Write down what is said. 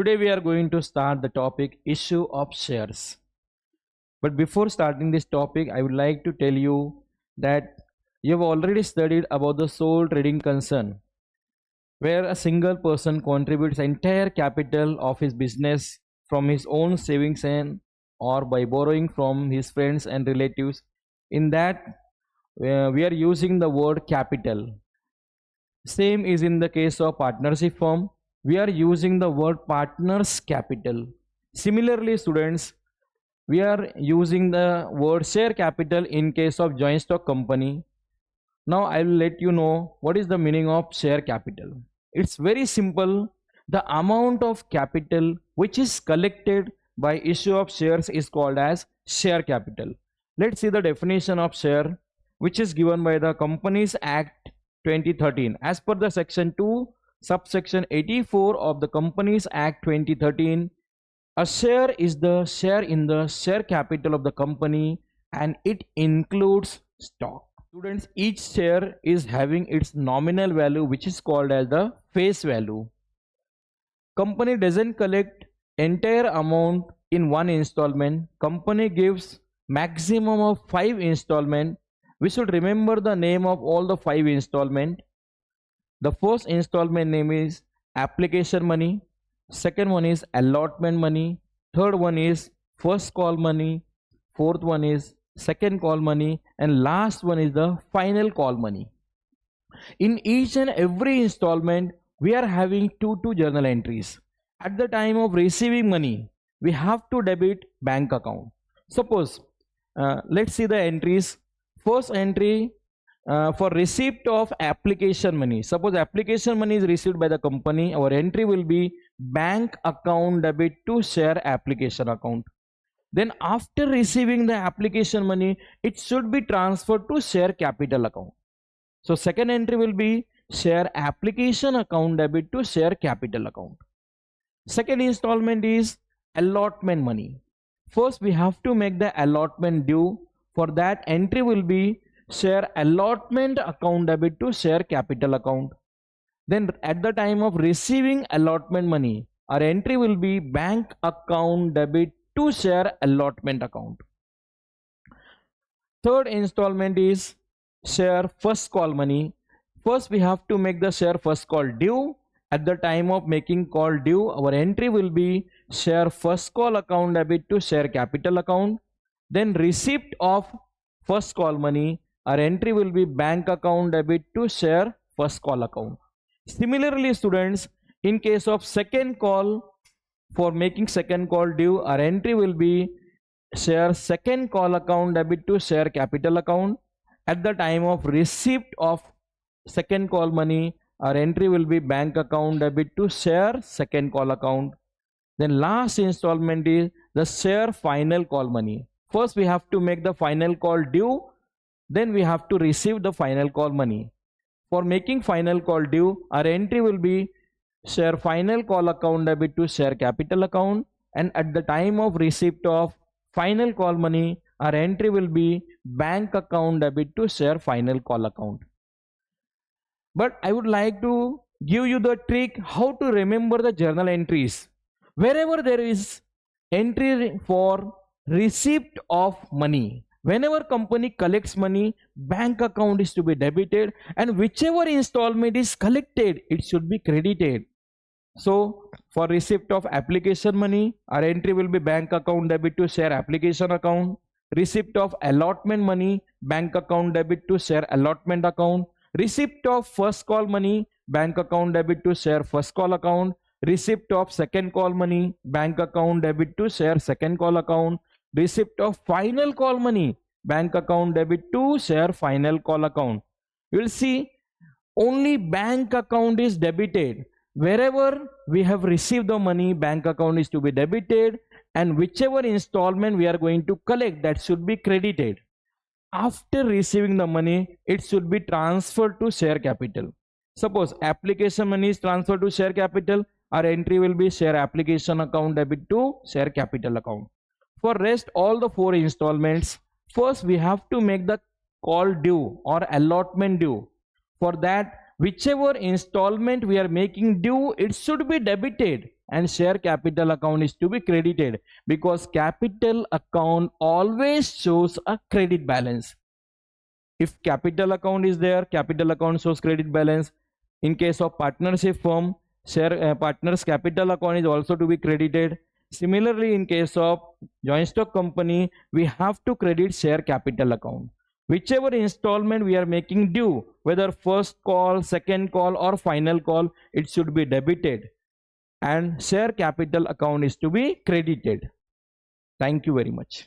Today we are going to start the topic issue of shares. But before starting this topic, I would like to tell you that you have already studied about the sole trading concern, where a single person contributes entire capital of his business from his own savings and or by borrowing from his friends and relatives. In that, we are using the word capital. Same is in the case of partnership firm. We are using the word partners capital. Similarly, students, we are using the word share capital in case of joint stock company. Now I will let you know what is the meaning of share capital. It's very simple. The amount of capital which is collected by issue of shares is called as share capital. Let's see the definition of share, which is given by the Companies Act 2013. As per the section 2 subsection 84 of the Companies Act 2013, a share is the share in the share capital of the company and it includes stock. Students, each share is having its nominal value, which is called as the face value. Company doesn't collect entire amount in one installment. Company gives maximum of 5 installment. We should remember the name of all the 5 installment. The first installment name is application money. Second one is allotment money. Third one is first call money. Fourth one is second call money, and last one is the final call money. In each and every installment, we are having two journal entries. At the time of receiving money, we have to debit bank account. Suppose, let's see the entries. First entry, for receipt of application money. Suppose application money is received by the company, our entry will be bank account debit to share application account. Then after receiving the application money, it should be transferred to share capital account. So second entry will be share application account debit to share capital account. Second installment is allotment money. First we have to make the allotment due. For that, entry will be share allotment account debit to share capital account. Then at the time of receiving allotment money, our entry will be bank account debit to share allotment account. Third installment is share first call money. First we have to make the share first call due. At the time of making call due, our entry will be share first call account debit to share capital account. Then receipt of first call money, our entry will be bank account debit to share first call account. Similarly, students, in case of second call, for making second call due, our entry will be share second call account debit to share capital account. At the time of receipt of second call money, our entry will be bank account debit to share second call account. Then last installment is the share final call money. First we have to make the final call due, then we have to receive the final call money. For making final call due, our entry will be share final call account debit to share capital account, and at the time of receipt of final call money, our entry will be bank account debit to share final call account. But I would like to give you the trick how to remember the journal entries. Wherever there is entry for receipt of money, whenever company collects money, bank account is to be debited, and whichever installment is collected, it should be credited. So for receipt of application money, our entry will be bank account debit to share application account. Receipt of allotment money, bank account debit to share allotment account. Receipt of first call money, bank account debit to share first call account. Receipt of second call money, bank account debit to share second call account. Receipt of final call money, bank account debit to share final call account. You will see only bank account is debited. Wherever we have received the money, bank account is to be debited, and whichever installment we are going to collect, that should be credited. After receiving the money, it should be transferred to share capital. Suppose application money is transferred to share capital, our entry will be share application account debit to share capital account. For rest all the 4 installments, first we have to make the call due or allotment due. For that, whichever installment we are making due, it should be debited and share capital account is to be credited, because capital account always shows a credit balance. If capital account is there, capital account shows credit balance. In case of partnership firm, share partners capital account is also to be credited. Similarly, in case of joint stock company, we have to credit share capital account. Whichever installment we are making due, whether first call, second call, or final call, it should be debited and share capital account is to be credited. Thank you very much.